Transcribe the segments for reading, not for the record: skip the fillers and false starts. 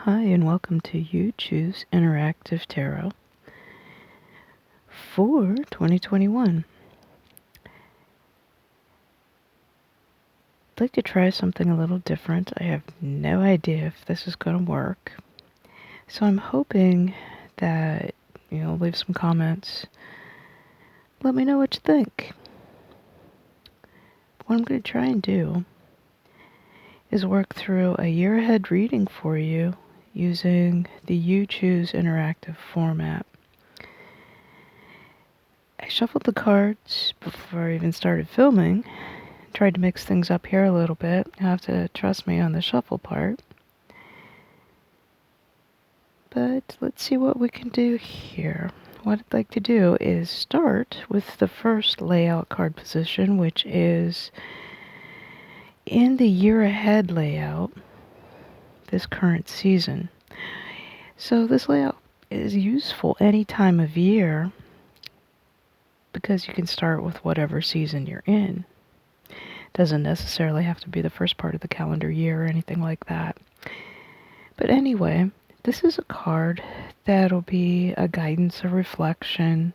Hi, and welcome to YouChoose Interactive Tarot for 2021. I'd like to try something a little different. I have no idea if this is going to work. So I'm hoping that you'll leave some comments. Let me know what you think. What I'm going to try and do is work through a year ahead reading for you using the YouChoose interactive format. I shuffled the cards before I even started filming. Tried to mix things up here a little bit. You have to trust me on the shuffle part. But let's see what we can do here. What I'd like to do is start with the first layout card position, which is in the year ahead layout, this current season. So this layout is useful any time of year because you can start with whatever season you're in. Doesn't necessarily have to be the first part of the calendar year or anything like that. But anyway, this is a card that'll be a guidance, a reflection,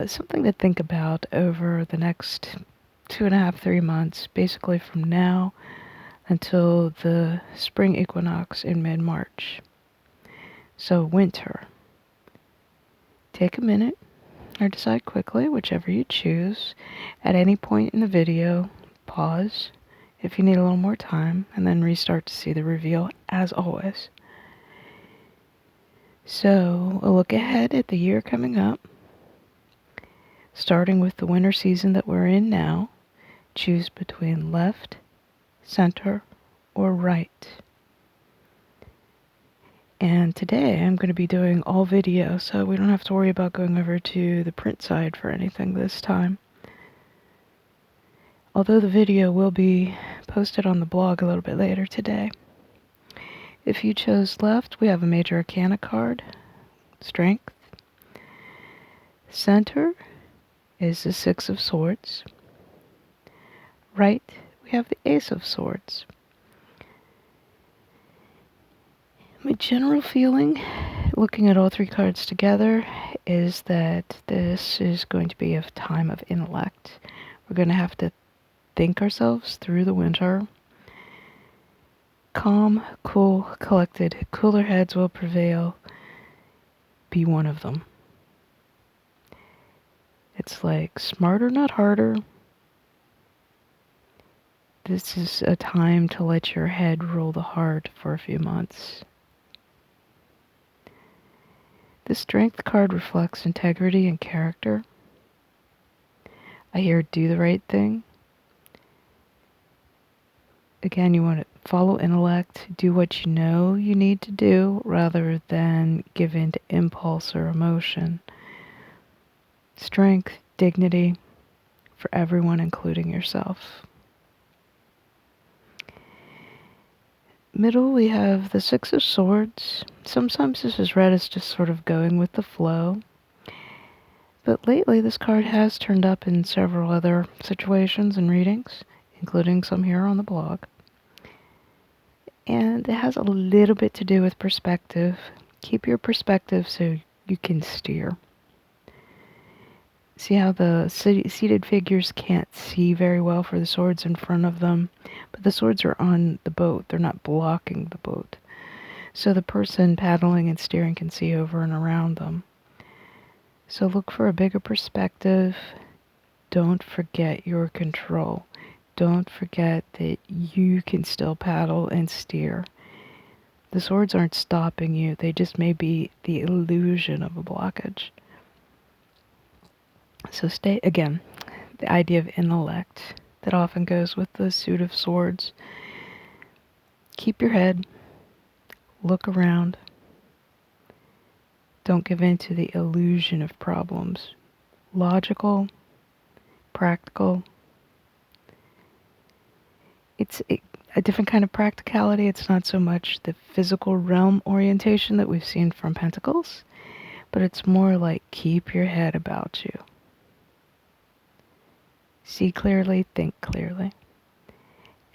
something to think about over the next 2.5, 3 months, basically from now until the spring equinox in mid-March. So winter. Take a minute or decide quickly, whichever you choose. At any point in the video, pause if you need a little more time, and then restart to see the reveal, as always. So, a look ahead at the year coming up, starting with the winter season that we're in now. Choose between left, center, or right. And today I'm going to be doing all video, so we don't have to worry about going over to the print side for anything this time. Although the video will be posted on the blog a little bit later today. If you chose left, we have a Major Arcana card, Strength. Center is the Six of Swords. Right, we have the Ace of Swords. My general feeling, looking at all three cards together, is that this is going to be a time of intellect. We're going to have to think ourselves through the winter. Calm, cool, collected, cooler heads will prevail. Be one of them. It's like smarter, not harder. This is a time to let your head rule the heart for a few months. The Strength card reflects integrity and character. I hear do the right thing. Again, you want to follow intellect, do what you know you need to do, rather than give in to impulse or emotion. Strength, dignity, for everyone, including yourself. Middle, we have the Six of Swords. Sometimes this is read as just sort of going with the flow. But lately, this card has turned up in several other situations and readings, including some here on the blog. And it has a little bit to do with perspective. Keep your perspective so you can steer. See how the seated figures can't see very well for the swords in front of them, but the swords are on the boat. They're not blocking the boat. So the person paddling and steering can see over and around them. So look for a bigger perspective. Don't forget your control. Don't forget that you can still paddle and steer. The swords aren't stopping you. They just may be the illusion of a blockage. So stay, again, the idea of intellect that often goes with the suit of swords. Keep your head. Look around. Don't give in to the illusion of problems. Logical, practical. It's a different kind of practicality. It's not so much the physical realm orientation that we've seen from Pentacles, but it's more like keep your head about you. See clearly, think clearly.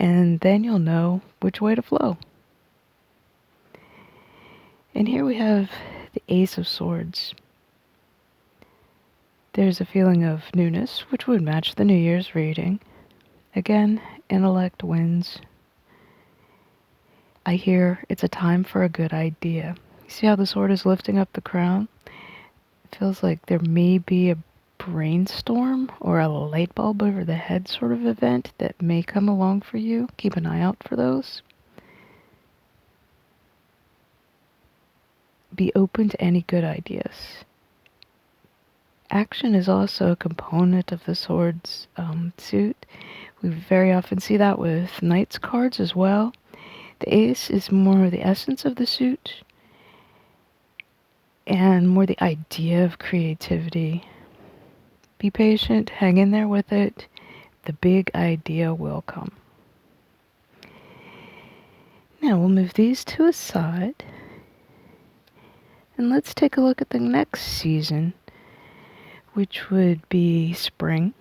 And then you'll know which way to flow. And here we have the Ace of Swords. There's a feeling of newness, which would match the New Year's reading. Again, intellect wins. I hear it's a time for a good idea. You see how the sword is lifting up the crown? It feels like there may be a brainstorm or a light bulb over the head sort of event that may come along for you. Keep an eye out for those. Be open to any good ideas. Action is also a component of the sword's suit. We very often see that with Knight's cards as well. The Ace is more the essence of the suit and more the idea of creativity. Be patient, hang in there with it. The big idea will come. Now we'll move these to a side. And let's take a look at the next season, which would be spring,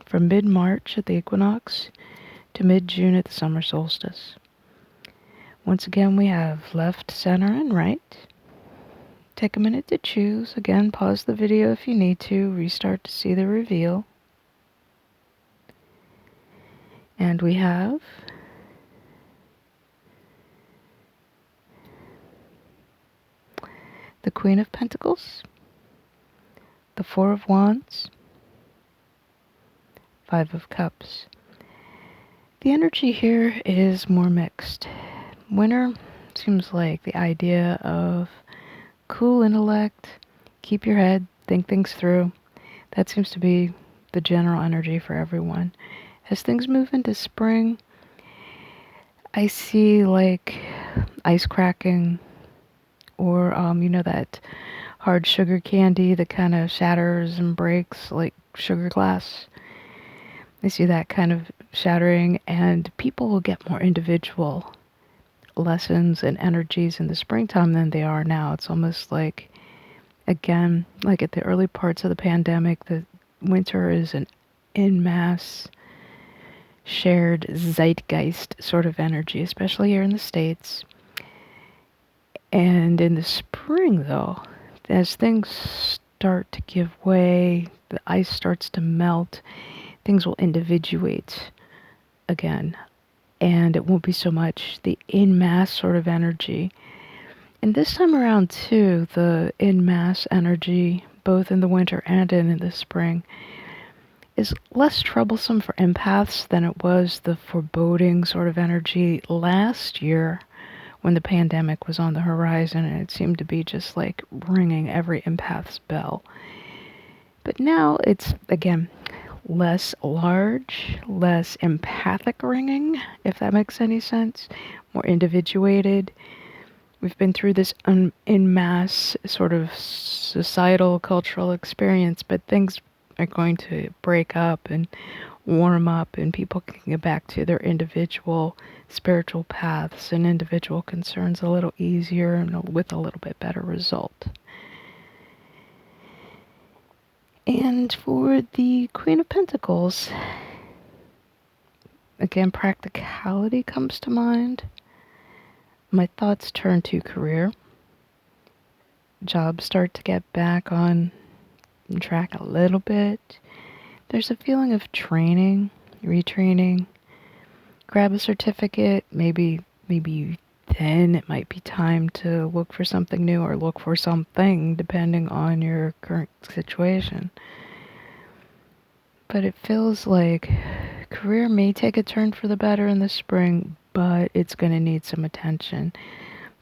from mid-March at the equinox to mid-June at the summer solstice. Once again, we have left, center, and right. Take a minute to choose. Again, pause the video if you need to. Restart to see the reveal. And we have the Queen of Pentacles, the Four of Wands, Five of Cups. The energy here is more mixed. Winter seems like the idea of cool intellect, keep your head, think things through. That seems to be the general energy for everyone. As things move into spring, I see like ice cracking, or that hard sugar candy that kind of shatters and breaks like sugar glass. I see that kind of shattering, and people will get more individual lessons and energies in the springtime than they are now. It's almost like, again, like at the early parts of the pandemic, the winter is an en masse shared zeitgeist sort of energy, especially here in the States. And in the spring, though, as things start to give way, the ice starts to melt, things will individuate again. And it won't be so much the en masse sort of energy. And this time around, too, the en masse energy, both in the winter and in the spring, is less troublesome for empaths than it was the foreboding sort of energy last year when the pandemic was on the horizon, and it seemed to be just like ringing every empath's bell. But now it's, again, less large, less empathic ringing, if that makes any sense, more individuated. We've been through this en masse sort of societal, cultural experience, but things are going to break up and warm up, and people can get back to their individual spiritual paths and individual concerns a little easier and with a little bit better result. And for the Queen of Pentacles, again, practicality comes to mind. My thoughts turn to career. Jobs start to get back on track a little bit. There's a feeling of training, retraining. Grab a certificate, maybe then it might be time to look for something new or look for something depending on your current situation. But it feels like career may take a turn for the better in the spring, but it's going to need some attention.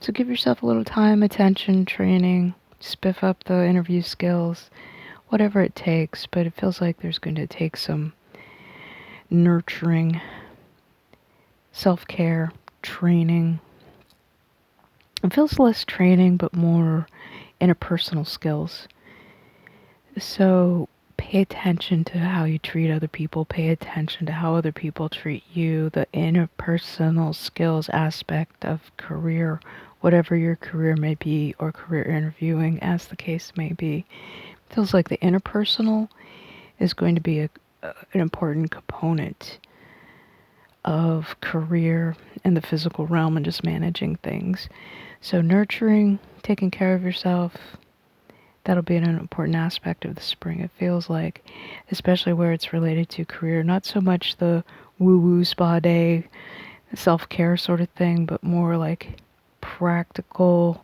So give yourself a little time, attention, training, spiff up the interview skills, whatever it takes, but it feels like there's going to take some nurturing, self-care, training. It feels less training, but more interpersonal skills. So pay attention to how you treat other people. Pay attention to how other people treat you. The interpersonal skills aspect of career, whatever your career may be, or career interviewing, as the case may be. It feels like the interpersonal is going to be an important component of career and the physical realm and just managing things. So nurturing, taking care of yourself, that'll be an important aspect of the spring, it feels like, especially where it's related to career. Not so much the woo-woo spa day, self-care sort of thing, but more like practical,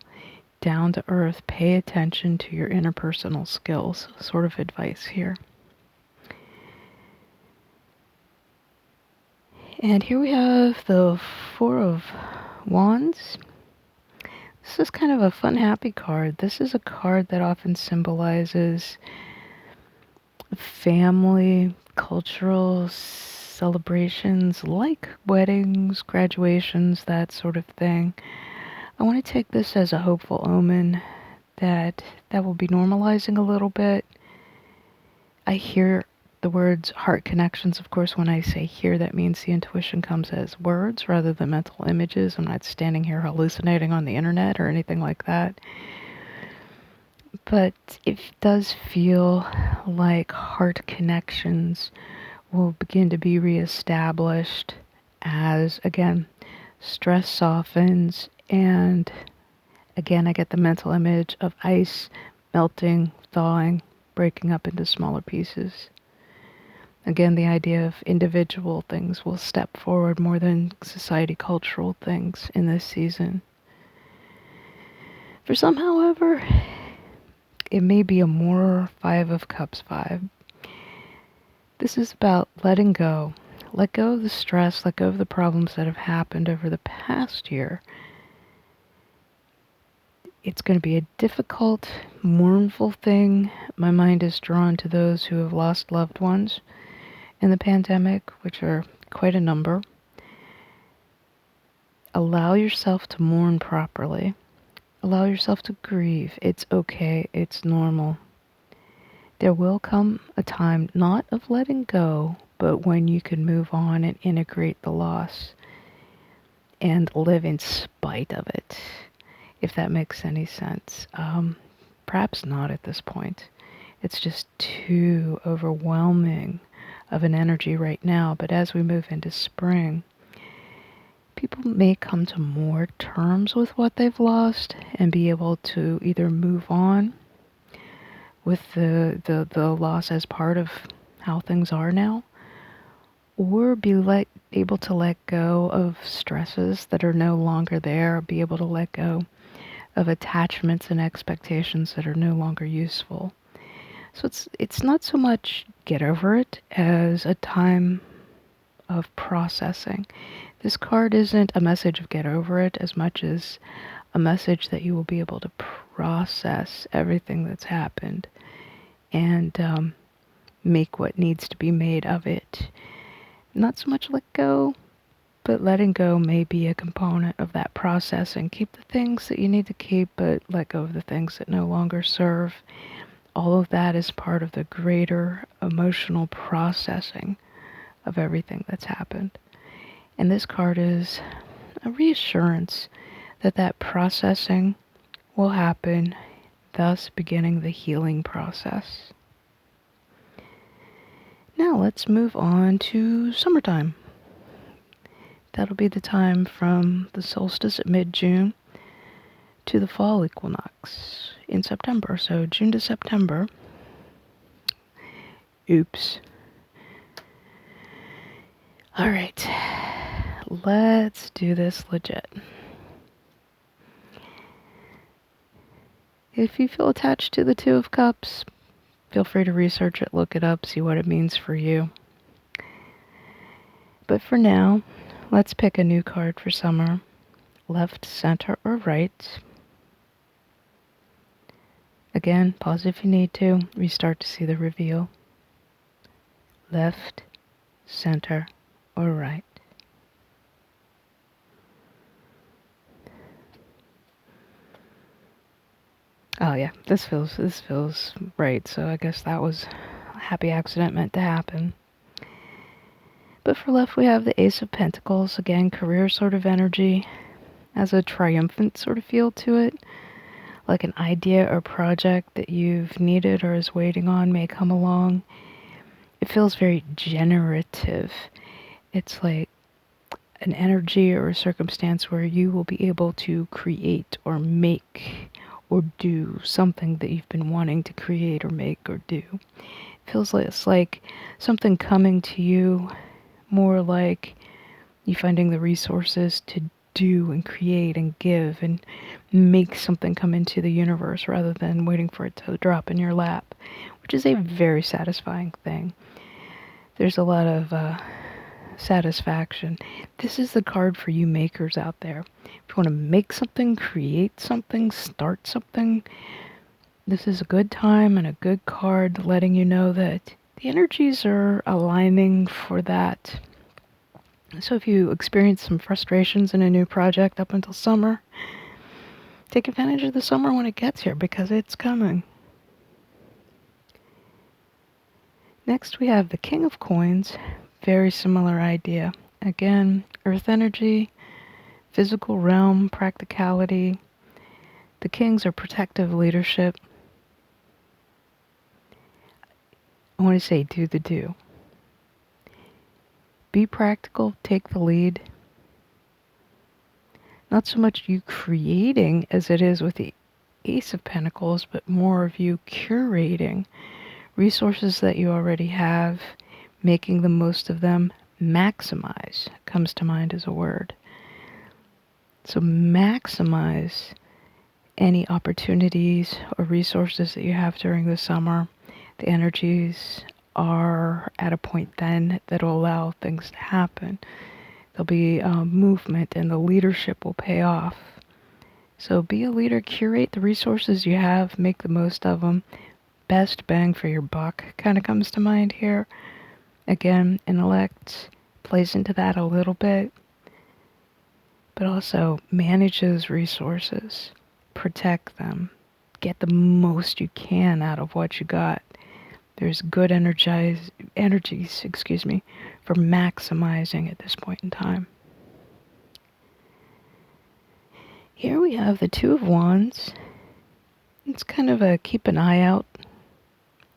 down-to-earth, pay attention to your interpersonal skills sort of advice here. And here we have the Four of Wands. This is kind of a fun, happy card. This is a card that often symbolizes family, cultural celebrations like weddings, graduations, that sort of thing. I want to take this as a hopeful omen that will be normalizing a little bit. I hear the words heart connections. Of course, when I say hear, that means the intuition comes as words rather than mental images. I'm not standing here hallucinating on the internet or anything like that. But it does feel like heart connections will begin to be reestablished as, again, stress softens, and again, I get the mental image of ice melting, thawing, breaking up into smaller pieces. Again, the idea of individual things will step forward more than society cultural things in this season. For some, however, it may be a more Five of Cups vibe. This is about letting go. Let go of the stress, let go of the problems that have happened over the past year. It's going to be a difficult, mournful thing. My mind is drawn to those who have lost loved ones in the pandemic, which are quite a number. Allow yourself to mourn properly. Allow yourself to grieve. It's okay. It's normal. There will come a time not of letting go, but when you can move on and integrate the loss and live in spite of it, if that makes any sense. Perhaps not at this point. It's just too overwhelming of an energy right now. But as we move into spring, people may come to more terms with what they've lost and be able to either move on with the loss as part of how things are now, or be able to let go of stresses that are no longer there, be able to let go of attachments and expectations that are no longer useful. So it's not so much get over it as a time of processing. This card isn't a message of get over it as much as a message that you will be able to process everything that's happened and make what needs to be made of it. Not so much let go, but letting go may be a component of that processing. Keep the things that you need to keep, but let go of the things that no longer serve. All of that is part of the greater emotional processing of everything that's happened. And this card is a reassurance that that processing will happen, thus beginning the healing process. Now let's move on to summertime. That'll be the time from the solstice at mid-June to the fall equinox in September. So June to September. Oops. All right. Let's do this legit. If you feel attached to the Two of Cups, feel free to research it, look it up, see what it means for you. But for now, let's pick a new card for summer. Left, center, or right. Again, pause if you need to. Restart to see the reveal. Left, center, or right. Oh yeah, this feels right. So I guess that was a happy accident meant to happen. But for left, we have the Ace of Pentacles. Again, career sort of energy. Has a triumphant sort of feel to it. Like an idea or project that you've needed or is waiting on may come along. It feels very generative. It's like an energy or a circumstance where you will be able to create or make or do something that you've been wanting to create or make or do. It feels like it's like something coming to you, more like you finding the resources to do and create and give and make something come into the universe rather than waiting for it to drop in your lap, which is a very satisfying thing. There's a lot of satisfaction. This is the card for you makers out there. If you want to make something, create something, start something, this is a good time and a good card letting you know that the energies are aligning for that. So if you experience some frustrations in a new project up until summer, take advantage of the summer when it gets here because it's coming. Next we have the King of Coins. Very similar idea. Again, earth energy, physical realm, practicality. The kings are protective leadership. I want to say do the do. Be practical, take the lead. Not so much you creating as it is with the Ace of Pentacles, but more of you curating resources that you already have, making the most of them. Maximize comes to mind as a word. So maximize any opportunities or resources that you have during the summer. The energies are at a point then that will allow things to happen. There'll be movement and the leadership will pay off. So be a leader, curate the resources you have, make the most of them. Best bang for your buck kind of comes to mind here. Again, intellect plays into that a little bit, but also manage those resources, protect them, get the most you can out of what you got. There's good energies, for maximizing at this point in time. Here we have the Two of Wands. It's kind of a keep an eye out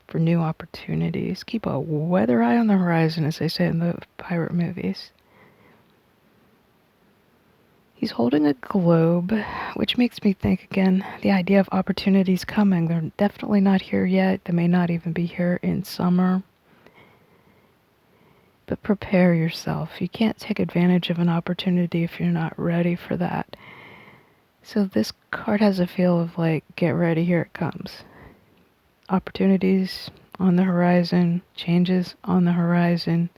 for new opportunities. Keep a weather eye on the horizon, as they say in the pirate movies. He's holding a globe, which makes me think again, the idea of opportunities coming. They're definitely not here yet. They may not even be here in summer. But prepare yourself. You can't take advantage of an opportunity if you're not ready for that. So this card has a feel of like, get ready, here it comes. Opportunities on the horizon, changes on the horizon.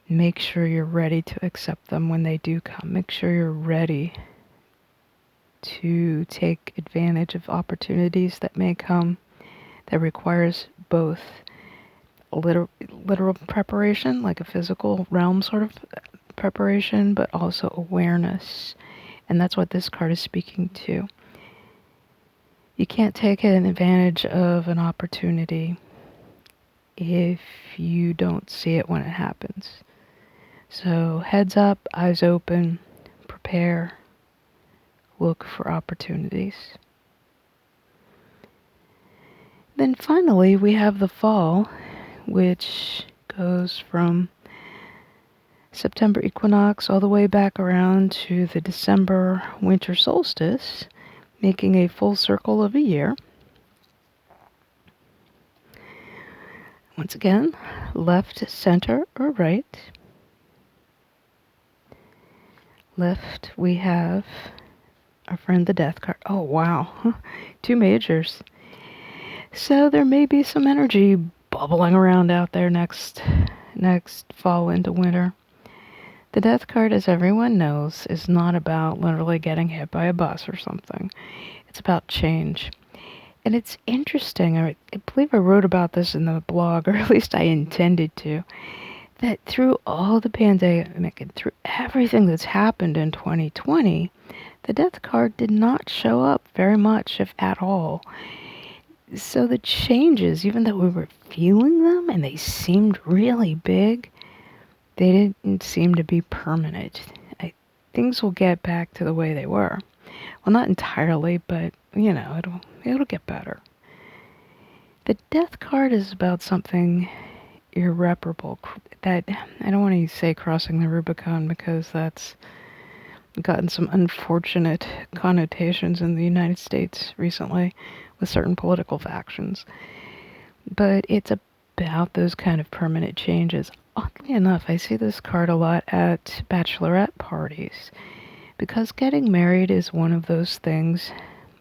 Make sure you're ready to accept them when they do come. Make sure you're ready to take advantage of opportunities that may come that requires both literal preparation, like a physical realm sort of preparation, but also awareness. And that's what this card is speaking to. You can't take an advantage of an opportunity if you don't see it when it happens. So heads up, eyes open, prepare, look for opportunities. Then finally we have the fall, which goes from September equinox all the way back around to the December winter solstice, making a full circle of a year. Once again, left, center, or right. Left, we have our friend the Death card. Oh, wow. 2 majors. So there may be some energy bubbling around out there next fall into winter. The Death card, as everyone knows, is not about literally getting hit by a bus or something. It's about change. And it's interesting, I believe I wrote about this in the blog, or at least I intended to, that through all the pandemic and through everything that's happened in 2020, the Death card did not show up very much, if at all. So the changes, even though we were feeling them and they seemed really big, they didn't seem to be permanent. Things will get back to the way they were. Well, not entirely, but, it'll get better. The Death card is about something irreparable. That, I don't want to say crossing the Rubicon because that's gotten some unfortunate connotations in the United States recently with certain political factions. But it's about those kind of permanent changes. Oddly enough, I see this card a lot at bachelorette parties because getting married is one of those things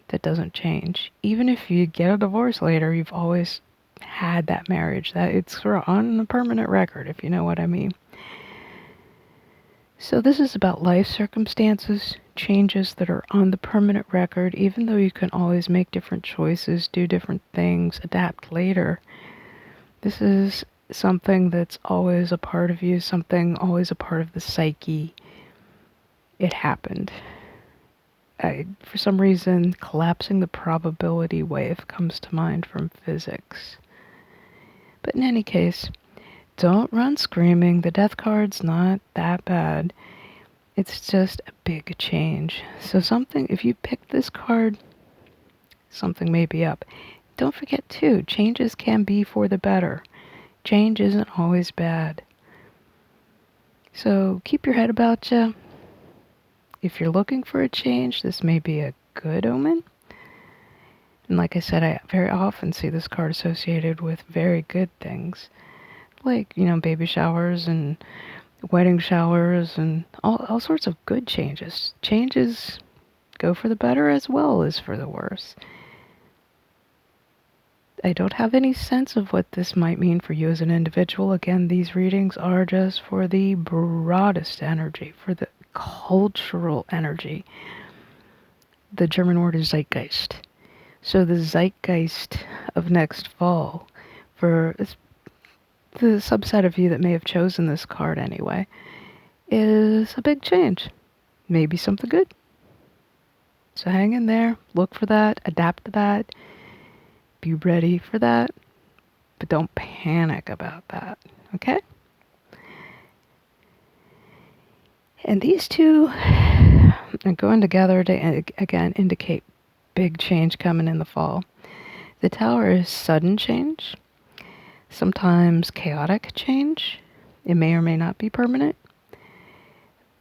that doesn't change. Even if you get a divorce later, you've always had that marriage. That it's sort of on a permanent record, if you know what I mean. So this is about life circumstances, changes that are on the permanent record, even though you can always make different choices, do different things, adapt later. This is something that's always a part of you, something always a part of the psyche. It happened. For some reason, collapsing the probability wave comes to mind from physics. But in any case, don't run screaming. The death card's not that bad. It's just a big change. So something, if you pick this card, something may be up. Don't forget too, changes can be for the better. Change isn't always bad. So keep your head about you. If you're looking for a change, this may be a good omen. And like I said, I very often see this card associated with very good things. Like, baby showers and wedding showers and all sorts of good changes. Changes go for the better as well as for the worse. I don't have any sense of what this might mean for you as an individual. Again, these readings are just for the broadest energy, for the cultural energy. The German word is Zeitgeist. So the zeitgeist of next fall, for the subset of you that may have chosen this card anyway, is a big change. Maybe something good. So hang in there, look for that, adapt to that, be ready for that, but don't panic about that, okay? And these two are going together to, again, indicate big change coming in the fall. The Tower is sudden change, sometimes chaotic change. It may or may not be permanent,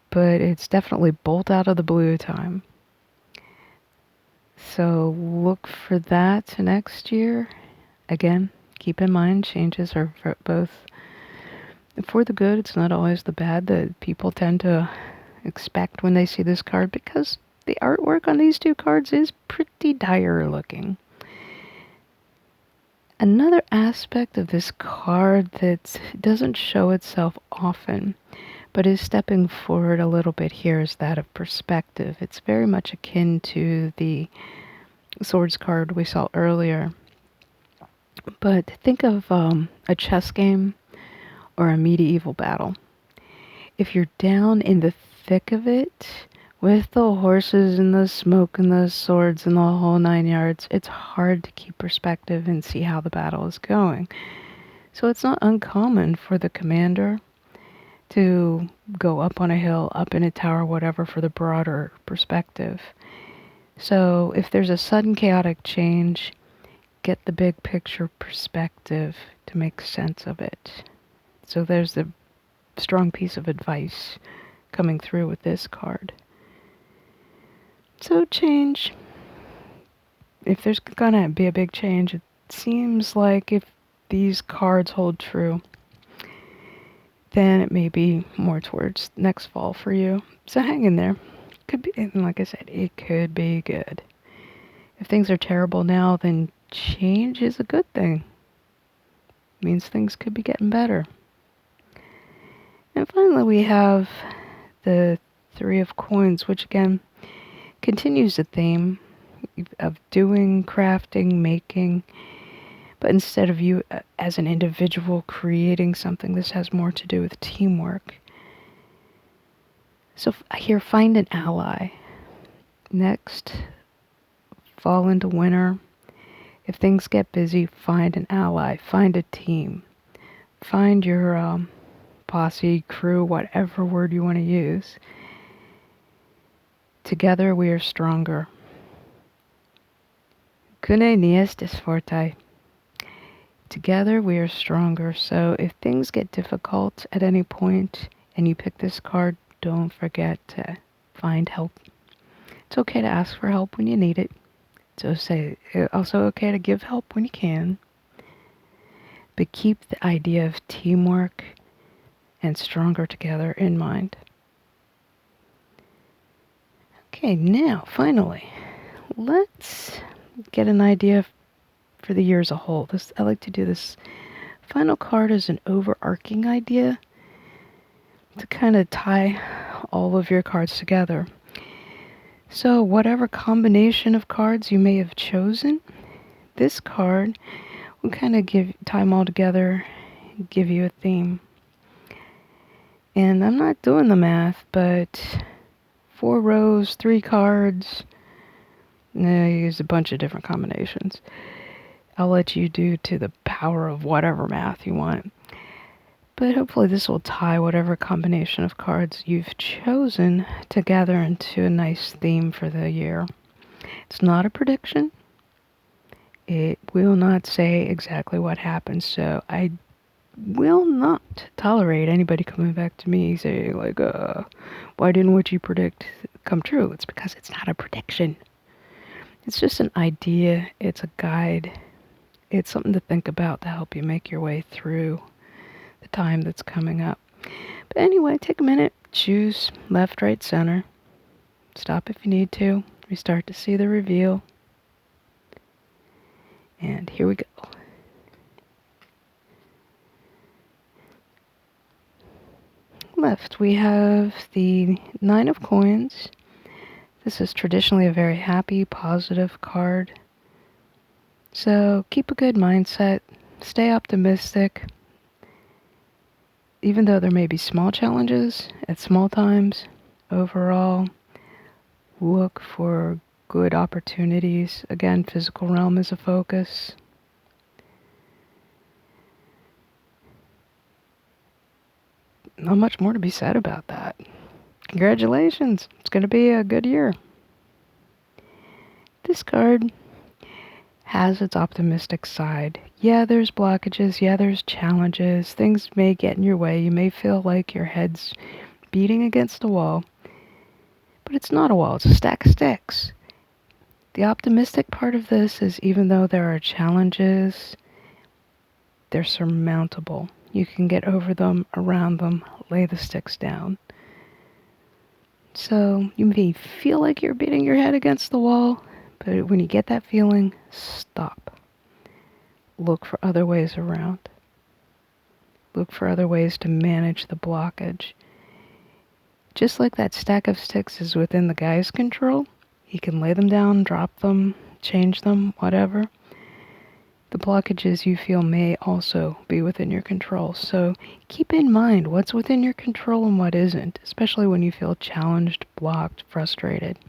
but it's definitely bolt out of the blue time. So look for that next year. Again, keep in mind changes are both for the good. It's not always the bad that people tend to expect when they see this card, because the artwork on these two cards is pretty dire looking. Another aspect of this card that doesn't show itself often, but is stepping forward a little bit here, is that of perspective. It's very much akin to the Swords card we saw earlier. But think of a chess game or a medieval battle. If you're down in the thick of it, with the horses and the smoke and the swords and the whole 9 yards, it's hard to keep perspective and see how the battle is going. So it's not uncommon for the commander to go up on a hill, up in a tower, whatever, for the broader perspective. So if there's a sudden chaotic change, get the big picture perspective to make sense of it. So there's the strong piece of advice coming through with this card. So change. If there's gonna be a big change, it seems like if these cards hold true, then it may be more towards next fall for you. So hang in there. Could be, and like I said, it could be good. If things are terrible now, then change is a good thing. It means things could be getting better. And finally, we have the Three of Coins, which again continues the theme of doing, crafting, making, but instead of you as an individual creating something, this has more to do with teamwork. So here, find an ally. Next, fall into winter. If things get busy, find an ally, find a team, find your posse, crew, whatever word you want to use. Together we are stronger. Kune nie estis fortaj. Together we are stronger. So if things get difficult at any point and you pick this card, don't forget to find help. It's okay to ask for help when you need it. It's also okay to give help when you can. But keep the idea of teamwork and stronger together in mind. Okay, now, finally, let's get an idea for the year as a whole. I like to do this final card as an overarching idea to kind of tie all of your cards together. So whatever combination of cards you may have chosen, this card will kind of tie them all together, give you a theme. And I'm not doing the math, but 4 rows, 3 cards, you use a bunch of different combinations. I'll let you do to the power of whatever math you want. But hopefully this will tie whatever combination of cards you've chosen together into a nice theme for the year. It's not a prediction. It will not say exactly what happens, so I will not tolerate anybody coming back to me saying, like, why didn't what you predict come true? It's because it's not a prediction. It's just an idea. It's a guide. It's something to think about to help you make your way through the time that's coming up. But anyway, take a minute, choose left, right, center. Stop if you need to. We start to see the reveal. And here we go. Left, we have the 9 of Coins. This is traditionally a very happy, positive card. So keep a good mindset. Stay optimistic. Even though there may be small challenges at small times, overall, look for good opportunities. Again, physical realm is a focus. Not much more to be said about that. Congratulations. It's going to be a good year. This card has its optimistic side. Yeah, there's blockages. Yeah, there's challenges. Things may get in your way. You may feel like your head's beating against a wall. But it's not a wall. It's a stack of sticks. The optimistic part of this is even though there are challenges, they're surmountable. You can get over them, around them, lay the sticks down. So you may feel like you're beating your head against the wall, but when you get that feeling, stop. Look for other ways around. Look for other ways to manage the blockage. Just like that stack of sticks is within the guy's control, he can lay them down, drop them, change them, whatever. The blockages you feel may also be within your control. So keep in mind what's within your control and what isn't, especially when you feel challenged, blocked, frustrated.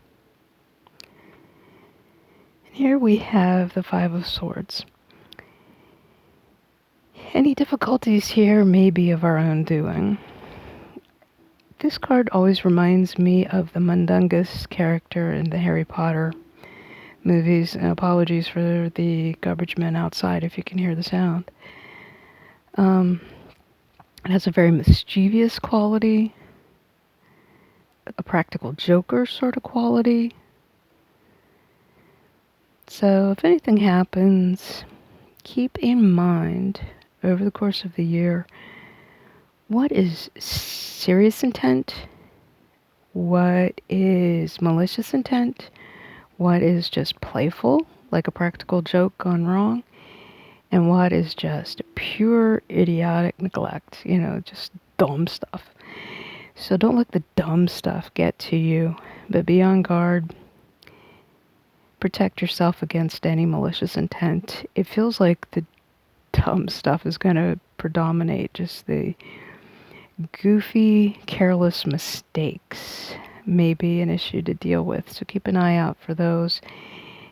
And here we have the 5 of Swords. Any difficulties here may be of our own doing. This card always reminds me of the Mundungus character in the Harry Potter movies, and apologies for the garbage men outside if you can hear the sound. It has a very mischievous quality, a practical joker sort of quality. So if anything happens, keep in mind over the course of the year what is serious intent, what is malicious intent, what is just playful, like a practical joke gone wrong, and what is just pure idiotic neglect, just dumb stuff. So don't let the dumb stuff get to you, but be on guard. Protect yourself against any malicious intent. It feels like the dumb stuff is going to predominate, just the goofy, careless mistakes may be an issue to deal with, so keep an eye out for those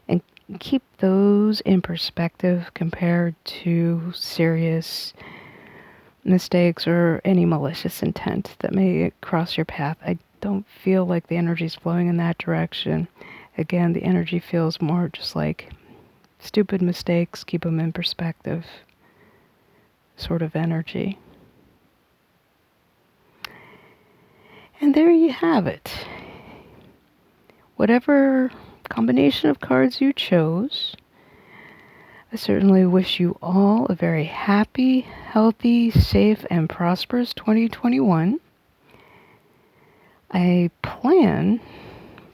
and keep those in perspective compared to serious mistakes or any malicious intent that may cross your path. I don't feel like the energy is flowing in that direction. Again, the energy feels more just like stupid mistakes. Keep them in perspective. sort of energy. And there you have it. Whatever combination of cards you chose, I certainly wish you all a very happy, healthy, safe, and prosperous 2021. I plan,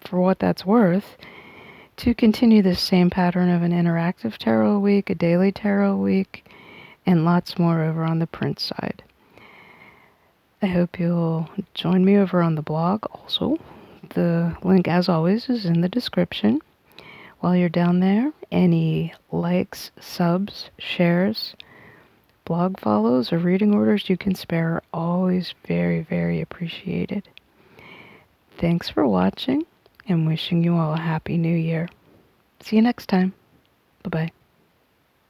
for what that's worth, to continue this same pattern of an interactive tarot week, a daily tarot week, and lots more over on the print side. I hope you'll join me over on the blog also. The link, as always, is in the description. While you're down there, any likes, subs, shares, blog follows, or reading orders you can spare are always very, very appreciated. Thanks for watching, and wishing you all a happy new year. See you next time. Bye-bye.